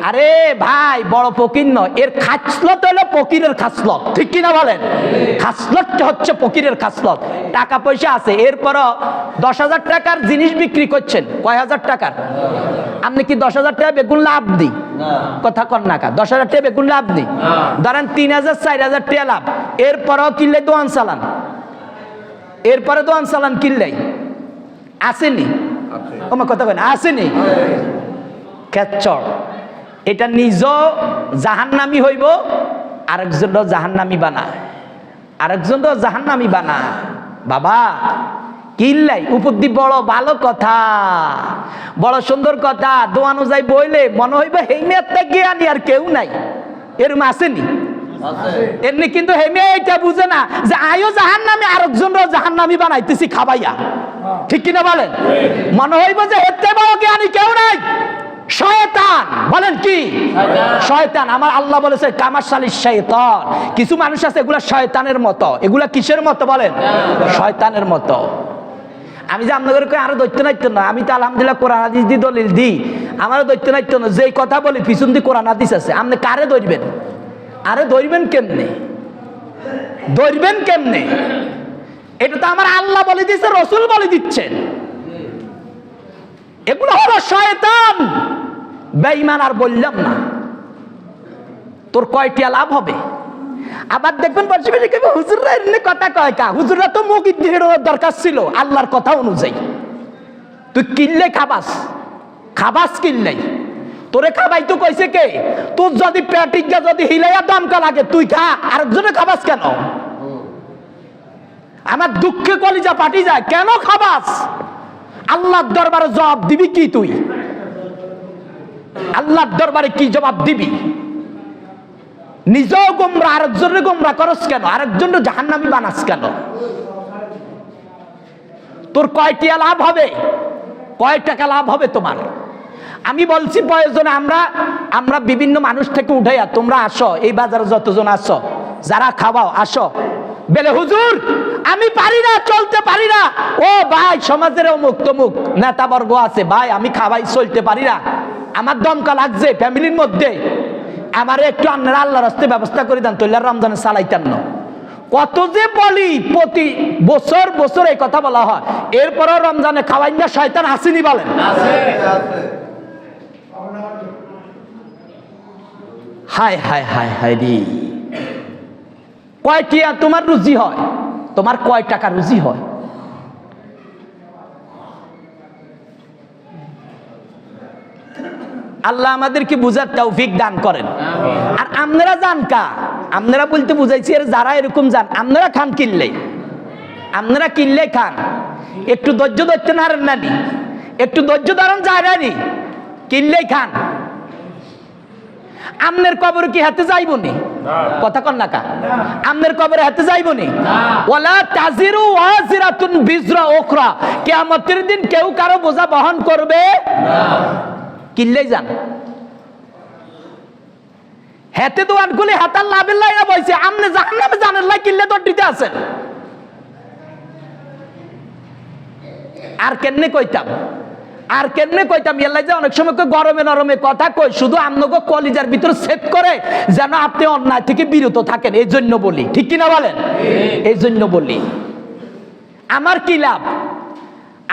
আরে ভাই বড় ফকির নয়, এর খাসলত হলো ফকিরের খাসলত, ঠিক কিনা বলেন? খাসলতটা হচ্ছে ফকিরের খাসলত। টাকা পয়সা আছে, এরপরও 10,000 টাকার জিনিস বিক্রি করছেন, কয় হাজার টাকার? আপনি কি 10,000 টাকা বেগুন লাভ দিই? কথা কন না কা, 10,000 টাকা বেগুন লাভ দিই, ধরেন 3,000 4,000 টাকা লাভ, এরপরও কিনলে দোয়ান চালান, এরপরে দোয়ান চালান কিনলেই আসেনি, তোমার কথা কয় না, আসেনি খেচ্চর। এটা নিজ জাহান্নামী হইব, আরেকজনও জাহান্নামী বানায়, আরেকজনও জাহান্নামী বানায়। বাবা কিল্লাই উপদ্বীপ বড় ভালো কথা, বড় সুন্দর কথা, দোয়ানো যাই বইলে মনে হইব হেমিয়াতে জ্ঞানী আর কেউ নাই, এরম আসেনি? এমনি কিন্তু হেমিয়া এটা বুঝে না যে আয়ো জাহান্নামী আরেকজনও জাহান্নামী বানাইতেছি খাবাইয়া, ঠিক কিনা বলেন? মনে হইব যে হেতে বড় জ্ঞানী কেউ নাই, শয়তান। বলেন কি? শয়তান। আমার আল্লাহ বলেছে কামাশালিশ শয়তান। কিছু মানুষ আছে এগুলা শয়তানের মতো। এগুলা কিসের মতো বলেন? শয়তানের মতো। আমি যে আপনাদের আরো দৈত্য নাইত্য না, আমি তো আলহামদুলিল্লাহ কোরআন হাদিস দি দলিল দিই, আমারও দৈত্য নাইত্য না, যেই কথা বলি পিছন দিয়ে কোরআন হাদিস আছে। আপনি কারে ধরবেন? আরে ধরবেন কেমনে? ধরবেন কেমনে? এটা তো আমার আল্লাহ বলে দিচ্ছে, রসুল বলে দিচ্ছেন। এগুলো হলো শয়তান, বেঈমান। আর বললাম না, তোর কয়টিয়া লাভ হবে? আবার দেখবেন বলছে হুজুররা এমনি কথা কয় কা, হুজুররা তো মুখ দিয়ে দরকার ছিল আল্লাহর কথা অনুযায়ী। তুই কিনলে খাবাস, খাবাস কিনলেই তোরে খাবাই তো কইছে কে? তোর যদি পেটিকা যদি হিলাইয়া দমকা লাগে তুই খা, আরেকজনে খাবাস কেন? আমার দুঃখে কলিজা পাটি যায়, কেন খাবাস? আল্লাহর দরবারে জবাব দিবি কি তুই? আল্লাহর দরবারে কি জবাব দিবি? নিজেও গোমরা, আরেকজনের গোমরা করস কেন? আরেকজনের জাহান্নামী বানাস কেন? তোর কয়টিয়া লাভ হবে? কয় টাকা লাভ হবে তোমার? আমি বলছি প্রয়োজনে আমরা বিভিন্ন মানুষ থেকে উঠাইয়া তোমরা আসো, এই বাজারে যতজন আসো, যারা খাওয়াও আসো, বেলে হুজুর আমি পারি না, চলতে পারি না। ও ভাই, সমাজের অমুক তমুক নেতাবর্গ আছে, ভাই আমি খাওয়াই চলতে পারি না, আমার দমকা লাগছে ফ্যামিলির মধ্যে, আমারে একটু আপনারা আল্লাহর রাস্তায় ব্যবস্থা করে দেন, তৈলার রমজানে চালাইতেন না। কত যে বলি, প্রতি বছর বছর এই কথা বলা হয়, এরপরও রমজানে খাওয়াই না শয়তান আসেনি বলেন? হায় হায় হায় হায় রে, কয়টিয়া তোমার রুজি হয়? তোমার কয় টাকা রুজি হয়? আল্লাহ আমাদেরকে বুঝার তৌফিক দান করেন। আর আপনারা জান কা, আপনারা বলতে বুঝাইছি আর যারা এরকম জান, আপনারা খান কিনলে, আপনারা কিনলে খান, একটু ধৈর্য ধরতে নারেন নানি, একটু ধৈর্য ধারণ যায় নানি, কিনলেই খান। আমনের কবরে কি হাতে যাইব নি? কথা কন না কা, আমনের কবরে হাতে যাইব নি? ওয়ালা তাজিরু ওয়াজিরাতুন বিজরা উখরা, কিয়ামতের দিন কেউ কারো বোঝা বহন করবে না। কিনলেই যান। হেতে দোয়ান গুলি হাতার লাভের লাইনা বইছে, আমনে জাহান্নামে জানের লাই কিনলে তো দিতে আছেন। আর কেমনে কইতাম, আর কেমনে কইতাম, এলাই যে অনেক সময় গরমে নরমে কথা কই, শুধু আমনগো কলিজার ভিতর সেট করে যেন আপনি অন্যায় থেকে বিরত থাকেন, এই জন্য বলি, ঠিক কিনা বলেন? এই জন্য বলি। আমার কি লাভ?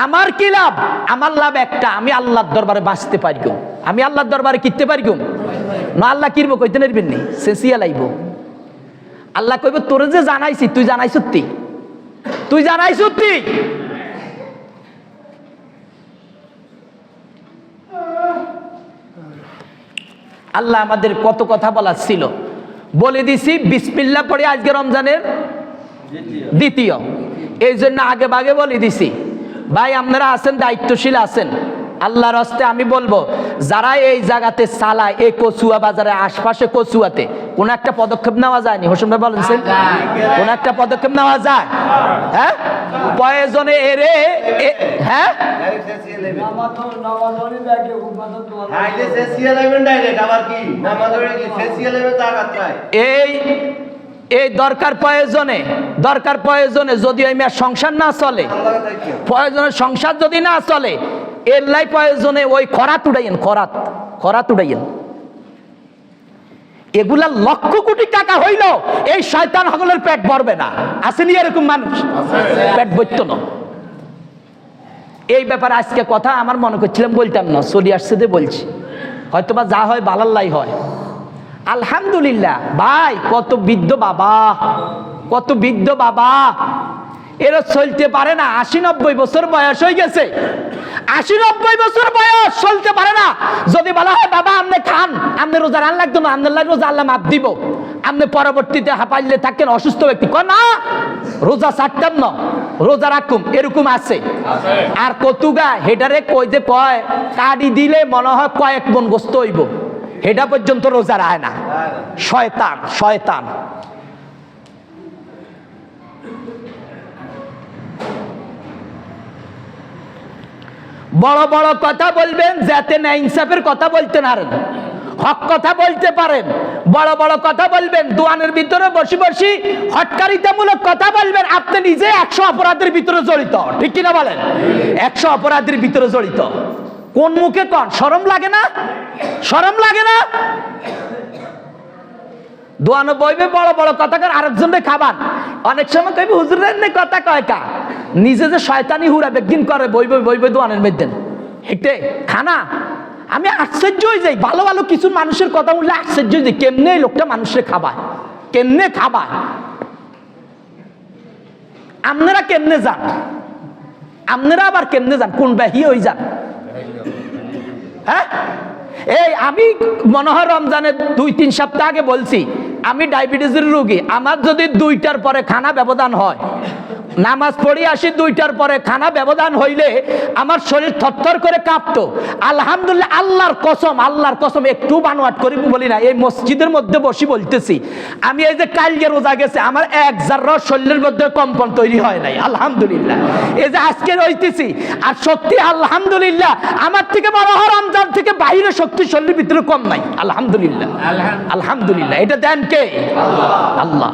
আমার কি লাভ? আমার লাভ একটা, আমি আল্লাহর দরবারে বাঁচতে পারি, আমি আল্লাহর দরবারে কিনতে পারি না। আল্লাহ কিনব কইতে নেবেন নি, সেসিয়া লাইব। আল্লাহ কইব তোরে যে জানাইছি, তুই জানাইছ, তুই জানাইছ। আল্লাহ আমাদের কত কথা বলার ছিল, বলে দিছি। বিসমিল্লাহ পড়ে আজকে রমজানের দ্বিতীয়, এই জন্য আগে ভাগে বলে দিছি। ভাই আপনারা আছেন, দায়িত্বশীল আছেন, আল্লাহর হস্তে আমি বলবো, যারা এই জায়গাতে চালায়, এই কচুয়া বাজারের আশপাশে কচুয়াতে কোন একটা পদক্ষেপ নেওয়া যায়নি? হোসেন ভাই বলেন, কোন একটা পদক্ষেপ নেওয়া যায়? হ্যাঁ, প্রয়োজনে এরে, হ্যাঁ এই দরকার প্রয়োজনে যদি ওই মেয়ের সংসার না চলে, প্রয়োজনে সংসার যদি না চলে, এর লাই প্রয়োজনে ওই খরাত উড়াইয়েন, খরাত উড়াইয়েন। এগুলা লক্ষ কোটি টাকা হইল এই শয়তান হগলের পেট ভরবে না। আসেনি এরকম মানুষ? পেট ভরত না। এই ব্যাপারে আজকে কথা আমার মনে করছিলাম বলতাম না, চলে আসছে যে বলছি, হয়তোবা যা হয় বালাল্লাই হয়। আলহামদুলিল্লাহ ভাই, কত বৃদ্ধ বাবা, কত বৃদ্ধ বাবা, এরা চলতে পারে না। 80-90 বছর বয়স হয়ে গেছে, 80-90 বছর বয়স, চলতে পারে না। যদি বলা হয় বাবা আপনি খান, আপনি রোজা রান লাগতো না, আপনার রোজা আল্লাহ মাপ দিব, আপনি পরবর্তীতে হাঁপাইলে থাকেন অসুস্থ ব্যক্তি, কয় না রোজা ছাড়তাম না, রোজা রাখুম, এরকম আছে। আর কতুগা হেডারে কই যে কয় কাড়ি দিলে মনে হয় কয়েক মন গোস্ত হইব, হেডা পর্যন্ত রোজা রায় না। শয়তান, শয়তান। বড় বড় কথা বলবেন যাতে না ইনসাফের কথা বলতে পারেন, হক কথা বলতে পারেন। বড় বড় কথা বলবেন, দোয়ানের ভিতরে বসে বসে হটকারিতামূলক কথা বলবেন, আপনি নিজে 100 অপরাধের ভিতরে জড়িত। ঠিক কিনা বলেন? 100 অপরাধের ভিতরে জড়িত। কোন মুখে কন? শরম লাগে না? শরম লাগে না? দোয়ানো বইবে বড় বড় কথা কর, আরেকজনের খাবার। অনেক সময় কইবে হুজুরের নে কথা কয় কা, নিজে যে শয়তানি হুরা বেগদিন করে বইবে বইবে দোয়ানের মধ্যে হেঁটে খানা। আমি আশ্চর্য হয়ে যাই, ভালো ভালো কিছু মানুষের কথা বললে আশ্চর্য হয়ে যাই, কেমনে এই লোকটা মানুষের খাবায়, কেমনে খাবায়। আপনারা কেমনে যান? আপনারা আবার কেমনে যান? কোন ব্যাহি হয়ে যান? হ্যাঁ, এই আমি মনে হয় রমজানের 2-3 সপ্তাহ আগে বলছি, আমি ডায়াবেটিসের রোগী। আমার যদি 2টার পরে খানা ব্যবধান হয়, নামাজ পড়ি আসি 2টার পরে, খানা ব্যবধান হইলে আমার শরীর থরথর করে কাঁপতো। আলহামদুলিল্লাহ, আল্লাহর কসম, আল্লাহর কসম, একটু বানোয়াট করি বলি না, এই মসজিদের মধ্যে বসি বলতেছি, আমি এই যে কালকে রোজা গেছে, আমার এক জাররা শরীরের মধ্যে কম্পন তৈরি হয় নাই। আলহামদুলিল্লাহ। এই যে আজকে রইতেছি, আর সত্যি আলহামদুলিল্লাহ, আমার থেকে বড় হয় রমজান থেকে বাইরে শক্তি শরীরের ভিতরে কম নাই। আলহামদুলিল্লাহ, আলহামদুলিল্লাহ। এটা দেন কে? আল্লাহ।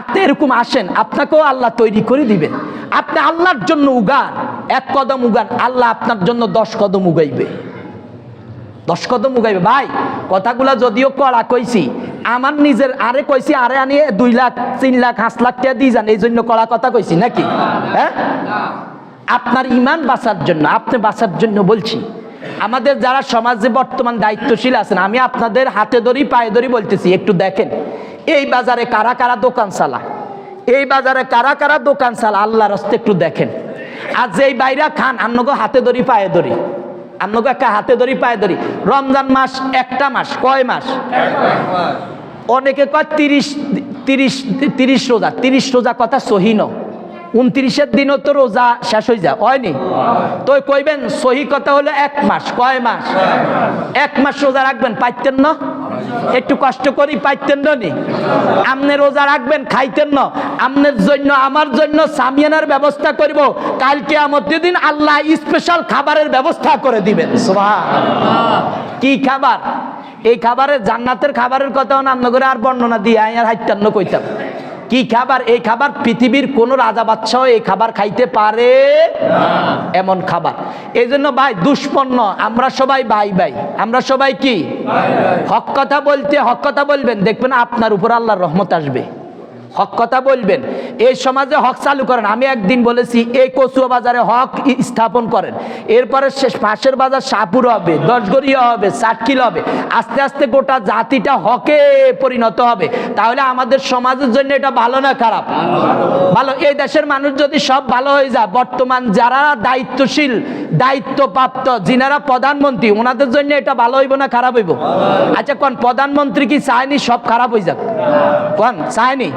আপনি এরকম আসেন, আপনাকেও আল্লাহ তৈরি করে দিবেন। আপনি আল্লাহর জন্য উগান, 1 কদম উগান, আল্লাহ আপনার জন্য 10 কদম উগাইবে, 10 কদম উগাইবে। ভাই কথাগুলা যদিও কড়া কইছি, আমার নিজের আরে কইছি, আরে আনিয়ে 2 লাখ 3 লাখ 5 লাখ টাকা দিয়ে যান, এই জন্য কড়া কথা কইছি নাকি? হ্যাঁ, আপনার ইমান বাঁচার জন্য, আপনি বাঁচার জন্য বলছি। আমাদের যারা সমাজে বর্তমান দায়িত্বশীল আছেন, আমি আপনাদের হাতে ধরি পায়ে ধরি বলতেছি, একটু দেখেন এই বাজারে কারা কারা দোকান চালায়, এই বাজারে কারা কারা দোকান চালা, আল্লাহর রাস্তায় একটু দেখেন। আর যেই বাইরা খান, আমনগো হাতে ধরি পায়ে ধরি, আমনগো একটা হাতে ধরি পায়ে ধরি। রমজান মাস একটা মাস, কয় মাস? অনেকে কয় 30 রোজা। 30 রোজা কথা সহি ন, 29 দিনও তো রোজা শেষ হয়ে যায়, হয়নি? তো কইবেন সহি কথা হলো 1 মাস। কয় মাস? 1 মাস রোজা রাখবেন, পাইতেন না? একটু কষ্ট করি পাইতেন না নি? আপনি রোজা রাখবেন, খাইতেন না? আপনার জন্য আমার জন্য সামিয়ানার ব্যবস্থা করব, কালকে কিয়ামতের দিন আল্লাহ স্পেশাল খাবারের ব্যবস্থা করে দিবেন। সুবহানাল্লাহ। কি খাবার? এই খাবারের, জান্নাতের খাবারের কথাও নাম করে আর বর্ণনা দিয়ে আর হাইতান্ন কইতাম। কি খাবার? এই খাবার পৃথিবীর কোন রাজা বাদশাহ এই খাবার খাইতে পারে না, এমন খাবার। এই জন্য ভাই দুষ্পন্ন, আমরা সবাই ভাই ভাই, আমরা সবাই কি হক কথা বলতে, হক কথা বলবেন, দেখবেন আপনার উপর আল্লাহর রহমত আসবে। হক কথা বলবেন, এই সমাজে হক চালু করেন। আমি একদিন বলেছি এই কচুয়া বাজারে হক স্থাপন করেন, এরপরে পাশের বাজার শাহপুর হবে, 10 গড়িয়া হবে, 60 হবে, আস্তে আস্তে গোটা জাতিটা হকে পরিণত হবে। তাহলে আমাদের সমাজের জন্য এটা ভালো না খারাপ? ভালো। এই দেশের মানুষ যদি সব ভালো হয়ে যায়, বর্তমান যারা দায়িত্বশীল, দায়িত্বপ্রাপ্ত, যিনারা প্রধানমন্ত্রী, ওনাদের জন্য এটা ভালো হইব না খারাপ হইব? আচ্ছা কোন প্রধানমন্ত্রী কি চায়নি সব খারাপ হয়ে যাক? কোন চায়নি?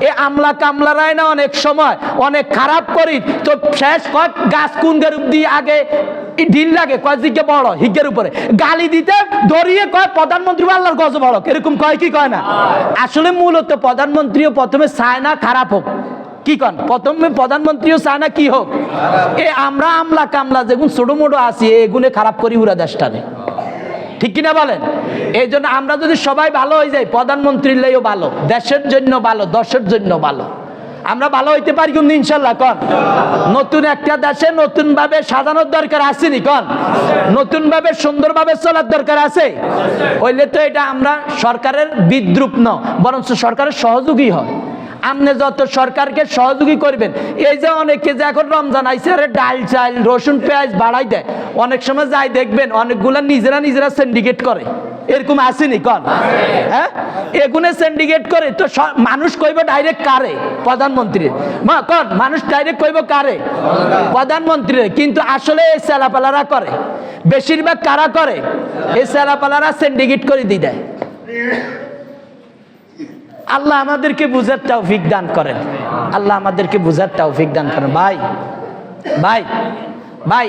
এ আমলা কামলারাই না অনেক সময় অনেক খারাপ করি, তো শেষ কয় গাছ কোন গেরুপ দিয়ে আগে ঢিল লাগে, কয় দিকে বড় হিগের উপরে গালি দিতে ধরিয়ে কয় প্রধানমন্ত্রী আল্লাহর গজ বড়, এরকম কয় কি কয় না? আসলে মূলত প্রধানমন্ত্রীও প্রথমে চায় না খারাপ হোক, কি কন? প্রথমে প্রধানমন্ত্রীও চায় না কি হোক। এ আমরা আমলা কামলা যেগুন ছোট মোটো আছি, এগুলো খারাপ করি উড়া দেশটানে, ঠিক কিনা বলেন? এই জন্য আমরা যদি সবাই ভালো হয়ে যাই, প্রধানমন্ত্রীর লাইও ভালো, দেশের জন্য ভালো, দশের জন্য ভালো। আমরা ভালো হইতে পারি কিন্তু ইনশাল্লাহ কন নতুন একটা দেশে নতুন ভাবে সাজানোর দরকার আসেনি কন নতুন ভাবে সুন্দরভাবে চলার দরকার আছে হইলে তো এটা আমরা সরকারের বিদ্রুপ ন বরং সরকারের সহযোগী হয় আপনি যত সরকারকে সহযোগী করবেন এই যে অনেকে যে এখন রমজান আইসে আরে ডাল চাল রসুন পেঁয়াজ বাড়াই দেয় অনেক সময় যাই দেখবেন অনেকগুলা নিজেরা সিন্ডিকেট করে এরকম আসেনি কন হ্যাঁ এগুলো সিন্ডিকেট করে তো মানুষ কইব ডাইরেক্ট কারে প্রধানমন্ত্রী মা কন মানুষ ডাইরেক্ট কইব কারে প্রধানমন্ত্রী কিন্তু আসলে এই সেলাপালারা করে বেশিরভাগ কারা করে এই সেলাপালারা সিন্ডিকেট করে দিয়ে দেয় আল্লাহ আমাদেরকে বুঝার তৌফিক দান করেন আল্লাহ আমাদেরকে বুঝার তৌফিক দান করেন ভাই ভাই ভাই